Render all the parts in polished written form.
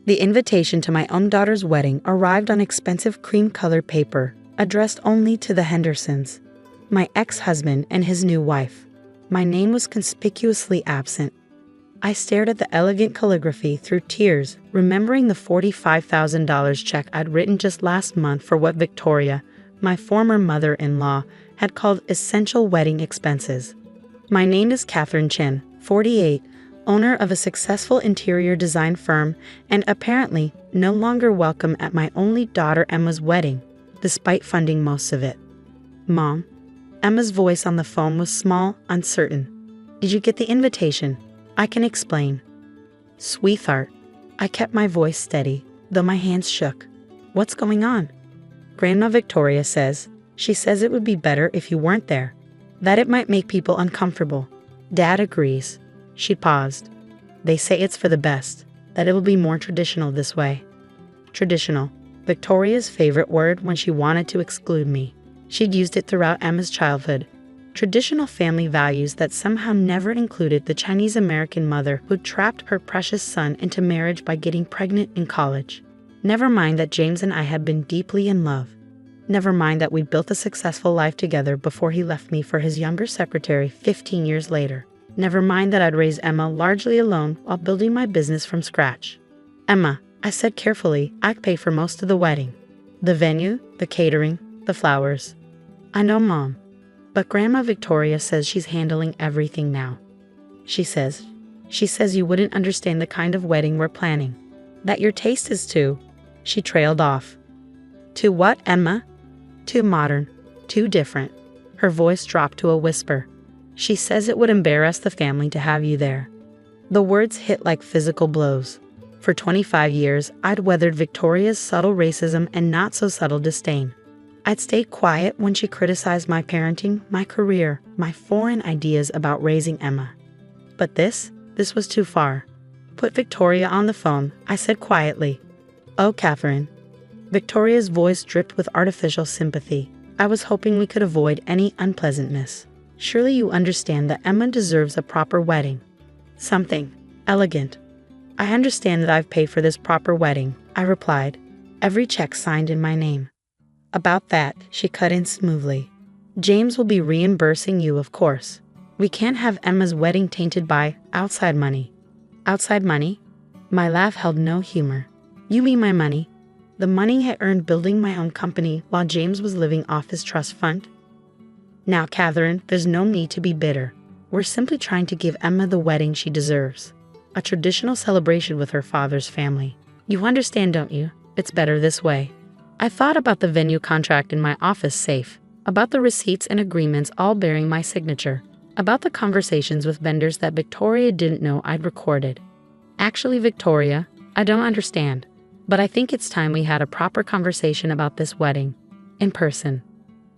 The invitation to my own daughter's wedding arrived on expensive cream-colored paper, addressed only to the Hendersons, my ex-husband and his new wife. My name was conspicuously absent. I stared at the elegant calligraphy through tears, remembering the $45,000 check I'd written just last month for what Victoria, my former mother-in-law, had called essential wedding expenses. My name is Catherine Chin, 48, owner of a successful interior design firm, and apparently no longer welcome at my only daughter Emma's wedding, despite funding most of it. Mom? Emma's voice on the phone was small, uncertain. Did you get the invitation? I can explain. Sweetheart. I kept my voice steady, though my hands shook. What's going on? Grandma Victoria says. She says it would be better if you weren't there. That it might make people uncomfortable. Dad agrees. She paused. They say it's for the best, that it will be more traditional this way. Traditional. Victoria's favorite word when she wanted to exclude me. She'd used it throughout Emma's childhood. Traditional family values that somehow never included the Chinese-American mother who trapped her precious son into marriage by getting pregnant in college. Never mind that James and I had been deeply in love. Never mind that we'd built a successful life together before he left me for his younger secretary 15 years later. Never mind that I'd raised Emma largely alone while building my business from scratch. Emma, I said carefully, I'd pay for most of the wedding. The venue, the catering, the flowers. I know, Mom. But Grandma Victoria says she's handling everything now. She says you wouldn't understand the kind of wedding we're planning. That your taste is too. She trailed off. Too what, Emma? Too modern. Too different. Her voice dropped to a whisper. She says it would embarrass the family to have you there. The words hit like physical blows. For 25 years, I'd weathered Victoria's subtle racism and not so subtle disdain. I'd stayed quiet when she criticized my parenting, my career, my foreign ideas about raising Emma. But this was too far. Put Victoria on the phone, I said quietly. Oh, Catherine. Victoria's voice dripped with artificial sympathy. I was hoping we could avoid any unpleasantness. Surely you understand that Emma deserves a proper wedding. Something elegant. I understand that I've paid for this proper wedding, I replied. Every check signed in my name. About that, she cut in smoothly. James will be reimbursing you, of course. We can't have Emma's wedding tainted by outside money. Outside money? My laugh held no humor. You mean my money? The money I earned building my own company while James was living off his trust fund? Now, Catherine, there's no need to be bitter. We're simply trying to give Emma the wedding she deserves. A traditional celebration with her father's family. You understand, don't you? It's better this way. I thought about the venue contract in my office safe, about the receipts and agreements all bearing my signature, about the conversations with vendors that Victoria didn't know I'd recorded. Actually, Victoria, I don't understand, but I think it's time we had a proper conversation about this wedding. In person.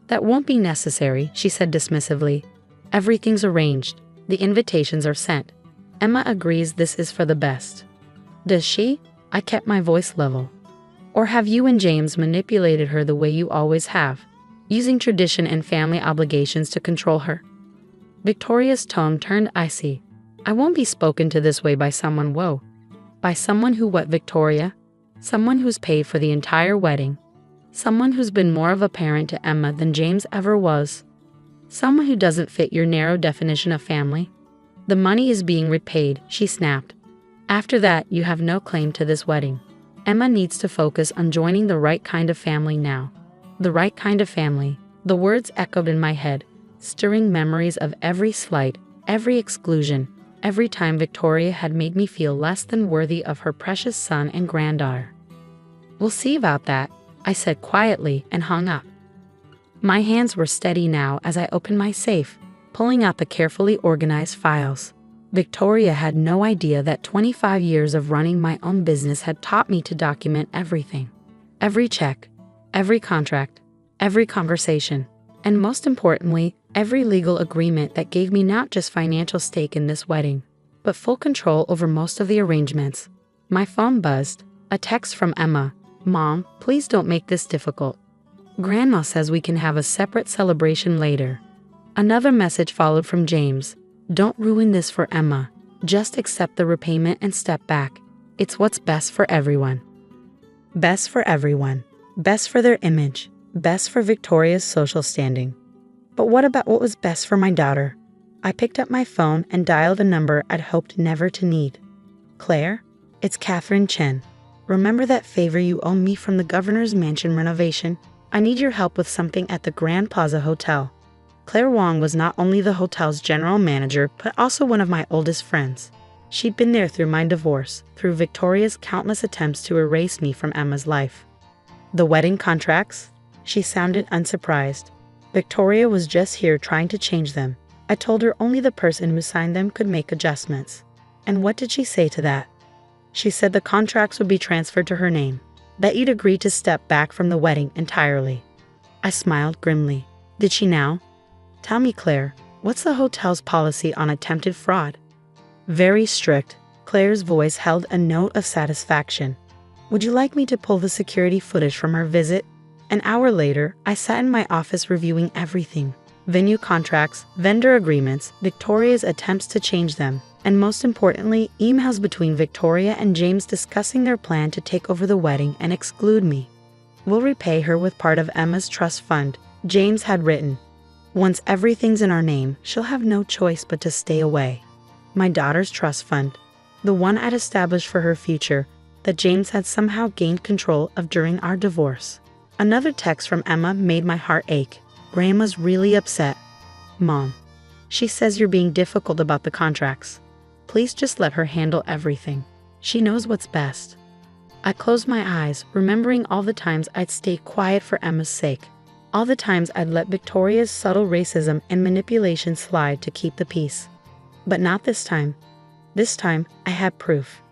That won't be necessary, she said dismissively. Everything's arranged. The invitations are sent. Emma agrees this is for the best. Does she? I kept my voice level. Or have you and James manipulated her the way you always have, using tradition and family obligations to control her? Victoria's tone turned icy. I won't be spoken to this way by someone, whoa. By someone who what, Victoria? Someone who's paid for the entire wedding. Someone who's been more of a parent to Emma than James ever was. Someone who doesn't fit your narrow definition of family. The money is being repaid, she snapped. After that, you have no claim to this wedding. Emma needs to focus on joining the right kind of family now. The right kind of family. The words echoed in my head, stirring memories of every slight, every exclusion, every time Victoria had made me feel less than worthy of her precious son and granddaughter. We'll see about that, I said quietly and hung up. My hands were steady now as I opened my safe, pulling out the carefully organized files. Victoria had no idea that 25 years of running my own business had taught me to document everything. Every check, every contract, every conversation, and most importantly, every legal agreement that gave me not just financial stake in this wedding, but full control over most of the arrangements. My phone buzzed, a text from Emma. Mom, please don't make this difficult. Grandma says we can have a separate celebration later. Another message followed from James. Don't ruin this for Emma. Just accept the repayment and step back. It's what's best for everyone. Best for everyone. Best for their image. Best for Victoria's social standing. But what about what was best for my daughter? I picked up my phone and dialed a number I'd hoped never to need. Claire? It's Catherine Chen. Remember that favor you owe me from the governor's mansion renovation? I need your help with something at the Grand Plaza Hotel. Claire Wong was not only the hotel's general manager, but also one of my oldest friends. She'd been there through my divorce, through Victoria's countless attempts to erase me from Emma's life. The wedding contracts? She sounded unsurprised. Victoria was just here trying to change them. I told her only the person who signed them could make adjustments. And what did she say to that? She said the contracts would be transferred to her name, that you'd agree to step back from the wedding entirely. I smiled grimly. Did she now? Tell me, Claire, what's the hotel's policy on attempted fraud? Very strict. Claire's voice held a note of satisfaction. Would you like me to pull the security footage from her visit? An hour later, I sat in my office reviewing everything. Venue contracts, vendor agreements, Victoria's attempts to change them, and most importantly, emails between Victoria and James discussing their plan to take over the wedding and exclude me. We'll repay her with part of Emma's trust fund, James had written. Once everything's in our name, she'll have no choice but to stay away. My daughter's trust fund, the one I'd established for her future, that James had somehow gained control of during our divorce. Another text from Emma made my heart ache. Grandma's really upset. Mom, she says you're being difficult about the contracts. Please just let her handle everything. She knows what's best. I closed my eyes, remembering all the times I'd stayed quiet for Emma's sake. All the times I'd let Victoria's subtle racism and manipulation slide to keep the peace. But not this time. This time, I had proof.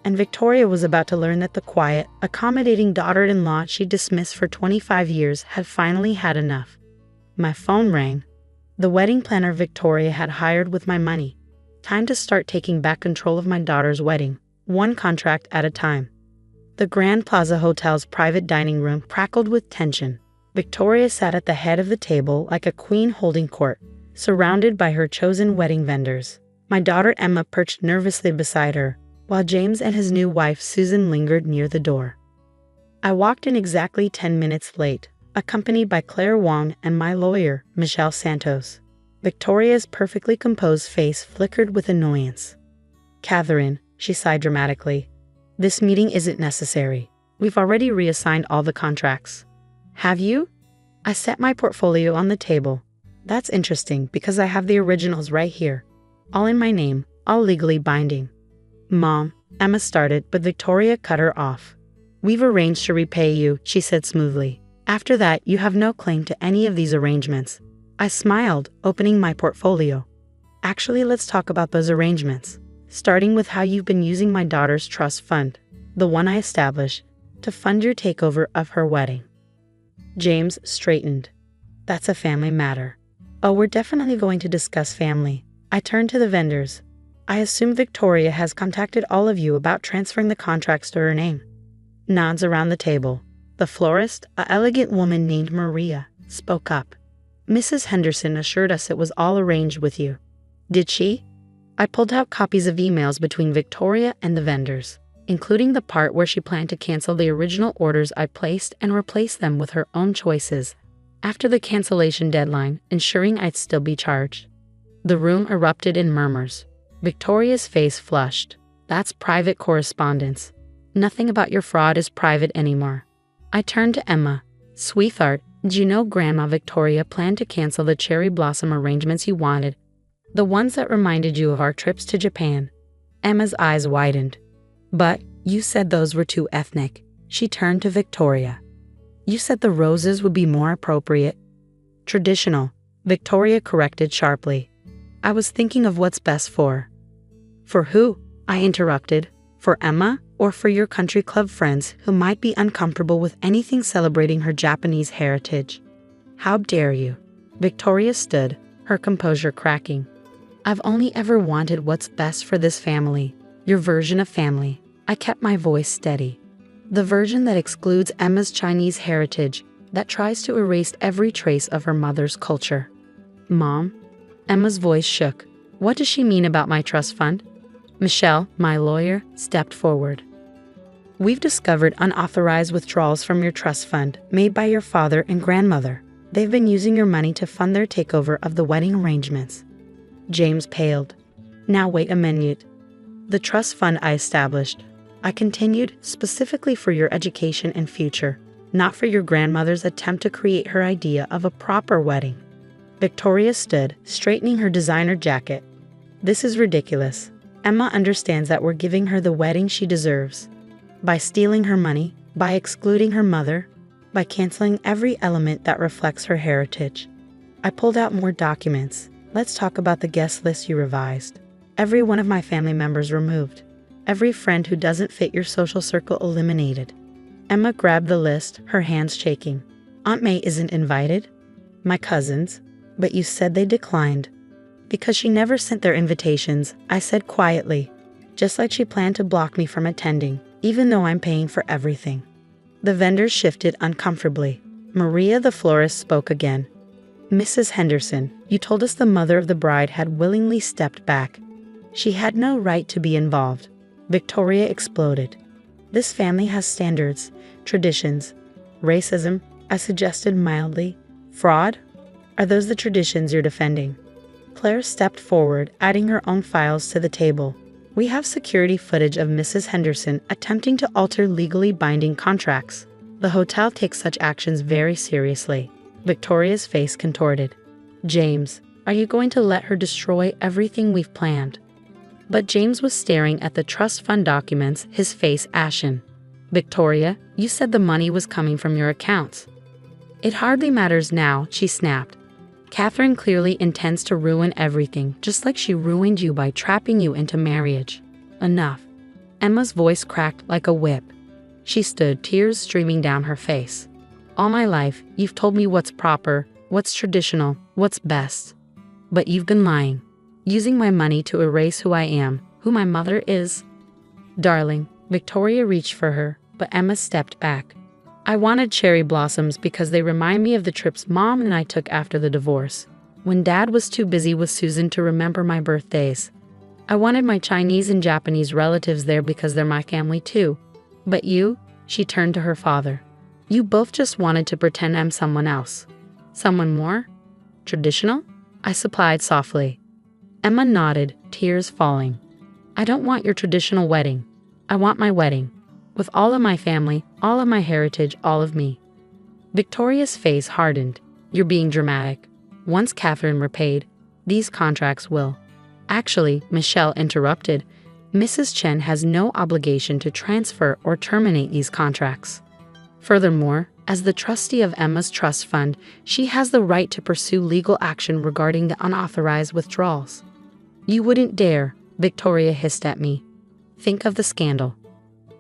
And Victoria was about to learn that the quiet, accommodating daughter-in-law she dismissed for 25 years had finally had enough. My phone rang. The wedding planner Victoria had hired with my money. Time to start taking back control of my daughter's wedding, one contract at a time. The Grand Plaza Hotel's private dining room crackled with tension. Victoria sat at the head of the table like a queen holding court, surrounded by her chosen wedding vendors. My daughter Emma perched nervously beside her, while James and his new wife Susan lingered near the door. I walked in exactly 10 minutes late, accompanied by Claire Wong and my lawyer, Michelle Santos. Victoria's perfectly composed face flickered with annoyance. Catherine, she sighed dramatically, this meeting isn't necessary. We've already reassigned all the contracts. Have you? I set my portfolio on the table. That's interesting because I have the originals right here. All in my name, all legally binding. Mom, Emma started, but Victoria cut her off. We've arranged to repay you, she said smoothly. After that, you have no claim to any of these arrangements. I smiled, opening my portfolio. Actually, let's talk about those arrangements, starting with how you've been using my daughter's trust fund, the one I established, to fund your takeover of her wedding. James straightened. That's a family matter. Oh, we're definitely going to discuss family. I turned to the vendors. I assume Victoria has contacted all of you about transferring the contracts to her name. Nods around the table. The florist, an elegant woman named Maria, spoke up. Mrs. Henderson assured us it was all arranged with you. Did she? I pulled out copies of emails between Victoria and the vendors, including the part where she planned to cancel the original orders I placed and replace them with her own choices after the cancellation deadline, ensuring I'd still be charged. The room erupted in murmurs. Victoria's face flushed. That's private correspondence. Nothing about your fraud is private anymore. I turned to Emma. Sweetheart, did you know Grandma Victoria planned to cancel the cherry blossom arrangements you wanted? The ones that reminded you of our trips to Japan. Emma's eyes widened. But you said those were too ethnic. She turned to Victoria. You said the roses would be more appropriate. Traditional, Victoria corrected sharply. I was thinking of what's best for. For who? I interrupted. For Emma, or for your country club friends who might be uncomfortable with anything celebrating her Japanese heritage? How dare you? Victoria stood, her composure cracking. I've only ever wanted what's best for this family, your version of family. I kept my voice steady. The version that excludes Emma's Chinese heritage, that tries to erase every trace of her mother's culture. Mom? Emma's voice shook. What does she mean about my trust fund? Michelle, my lawyer, stepped forward. We've discovered unauthorized withdrawals from your trust fund made by your father and grandmother. They've been using your money to fund their takeover of the wedding arrangements. James paled. Now wait a minute. The trust fund I established, I continued, specifically for your education and future, not for your grandmother's attempt to create her idea of a proper wedding. Victoria stood, straightening her designer jacket. This is ridiculous. Emma understands that we're giving her the wedding she deserves. By stealing her money, by excluding her mother, by canceling every element that reflects her heritage. I pulled out more documents. Let's talk about the guest list you revised. Every one of my family members removed. Every friend who doesn't fit your social circle eliminated. Emma grabbed the list, her hands shaking. Aunt May isn't invited? My cousins. But you said they declined. Because she never sent their invitations, I said quietly. Just like she planned to block me from attending, even though I'm paying for everything. The vendors shifted uncomfortably. Maria the florist spoke again. Mrs. Henderson, you told us the mother of the bride had willingly stepped back. She had no right to be involved. Victoria exploded. This family has standards, traditions. Racism, I suggested mildly. Fraud? Are those the traditions you're defending? Claire stepped forward, adding her own files to the table. We have security footage of Mrs. Henderson attempting to alter legally binding contracts. The hotel takes such actions very seriously. Victoria's face contorted. James, are you going to let her destroy everything we've planned? But James was staring at the trust fund documents, his face ashen. Victoria, you said the money was coming from your accounts. It hardly matters now, she snapped. Catherine clearly intends to ruin everything, just like she ruined you by trapping you into marriage. Enough. Emma's voice cracked like a whip. She stood, tears streaming down her face. All my life, you've told me what's proper, what's traditional, what's best. But you've been lying, using my money to erase who I am, who my mother is. Darling, Victoria reached for her, but Emma stepped back. I wanted cherry blossoms because they remind me of the trips Mom and I took after the divorce, when Dad was too busy with Susan to remember my birthdays. I wanted my Chinese and Japanese relatives there because they're my family too. But you, she turned to her father. You both just wanted to pretend I'm someone else. Someone more? Traditional? I supplied softly. Emma nodded, tears falling. I don't want your traditional wedding. I want my wedding. With all of my family, all of my heritage, all of me. Victoria's face hardened. You're being dramatic. Once Catherine repaid, these contracts will. Actually, Michelle interrupted. Mrs. Chen has no obligation to transfer or terminate these contracts. Furthermore, as the trustee of Emma's trust fund, she has the right to pursue legal action regarding the unauthorized withdrawals. You wouldn't dare, Victoria hissed at me. Think of the scandal.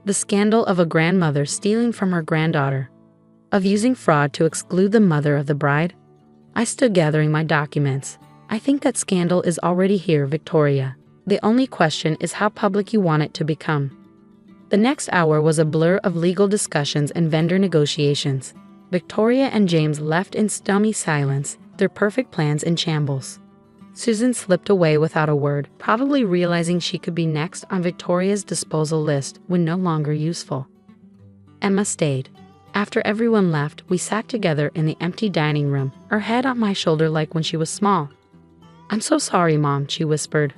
The scandal of a grandmother stealing from her granddaughter. Of using fraud to exclude the mother of the bride. I stood gathering my documents. I think that scandal is already here, Victoria. The only question is how public you want it to become. The next hour was a blur of legal discussions and vendor negotiations. Victoria and James left in stony silence, their perfect plans in shambles. Susan slipped away without a word, probably realizing she could be next on Victoria's disposal list when no longer useful. Emma stayed. After everyone left, we sat together in the empty dining room, her head on my shoulder like when she was small. I'm so sorry, Mom, she whispered.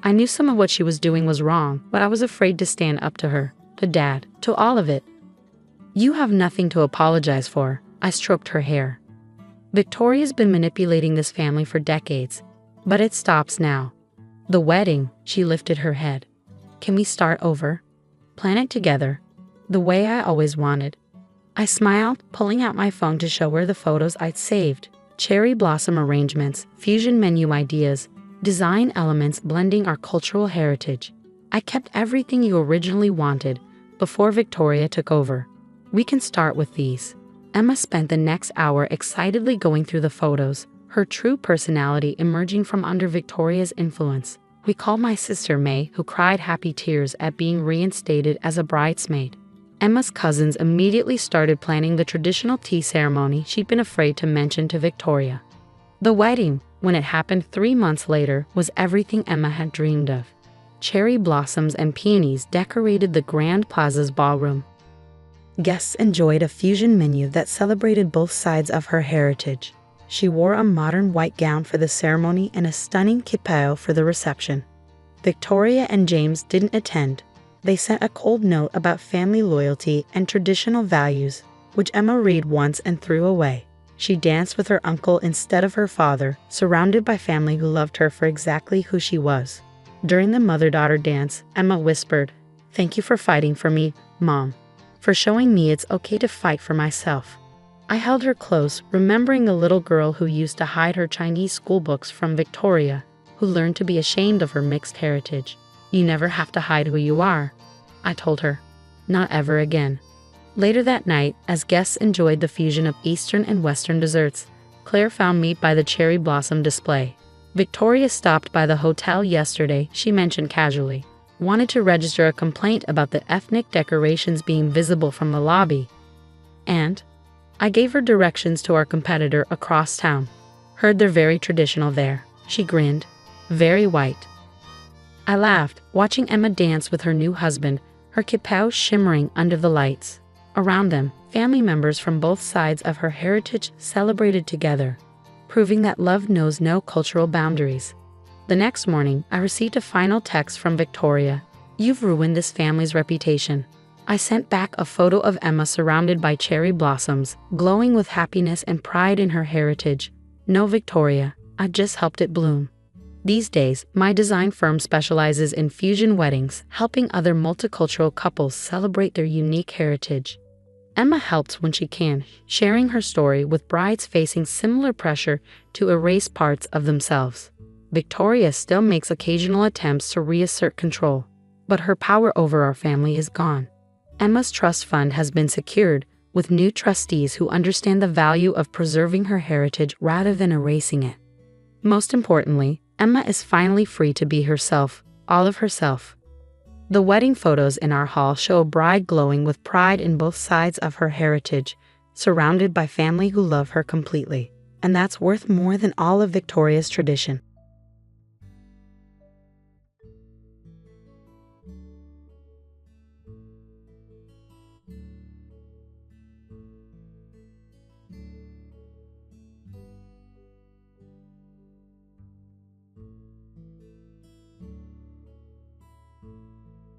I knew some of what she was doing was wrong, but I was afraid to stand up to her, to Dad, to all of it. You have nothing to apologize for, I stroked her hair. Victoria's been manipulating this family for decades, but it stops now. The wedding, she lifted her head. Can we start over? Plan it together, the way I always wanted. I smiled, pulling out my phone to show her the photos I'd saved. Cherry blossom arrangements, fusion menu ideas, design elements blending our cultural heritage. I kept everything you originally wanted before Victoria took over. We can start with these. Emma spent the next hour excitedly going through the photos, her true personality emerging from under Victoria's influence. We called my sister May, who cried happy tears at being reinstated as a bridesmaid. Emma's cousins immediately started planning the traditional tea ceremony she'd been afraid to mention to Victoria. The wedding, when it happened 3 months later, was everything Emma had dreamed of. cherry blossoms and peonies decorated the Grand Plaza's ballroom. Guests enjoyed a fusion menu that celebrated both sides of her heritage. She wore a modern white gown for the ceremony and a stunning kipao for the reception. Victoria and James didn't attend. They sent a cold note about family loyalty and traditional values, which Emma read once and threw away. She danced with her uncle instead of her father, surrounded by family who loved her for exactly who she was. During the mother-daughter dance, Emma whispered, "Thank you for fighting for me, Mom. For showing me it's okay to fight for myself." I held her close, remembering a little girl who used to hide her Chinese schoolbooks from Victoria, who learned to be ashamed of her mixed heritage. "You never have to hide who you are," I told her. "Not ever again." Later that night, as guests enjoyed the fusion of Eastern and Western desserts, Claire found me by the cherry blossom display. "Victoria stopped by the hotel yesterday," she mentioned casually. "Wanted to register a complaint about the ethnic decorations being visible from the lobby." And I gave her directions to our competitor across town. "Heard they're very traditional there." She grinned. "Very white." I laughed, watching Emma dance with her new husband, her kipao shimmering under the lights. Around them, family members from both sides of her heritage celebrated together, proving that love knows no cultural boundaries. The next morning, I received a final text from Victoria. "You've ruined this family's reputation." I sent back a photo of Emma surrounded by cherry blossoms, glowing with happiness and pride in her heritage. "No, Victoria, I just helped it bloom." These days, my design firm specializes in fusion weddings, helping other multicultural couples celebrate their unique heritage. Emma helps when she can, sharing her story with brides facing similar pressure to erase parts of themselves. Victoria still makes occasional attempts to reassert control, but her power over our family is gone. Emma's trust fund has been secured, with new trustees who understand the value of preserving her heritage rather than erasing it. Most importantly, Emma is finally free to be herself, all of herself. The wedding photos in our hall show a bride glowing with pride in both sides of her heritage, surrounded by family who love her completely. And that's worth more than all of Victoria's tradition.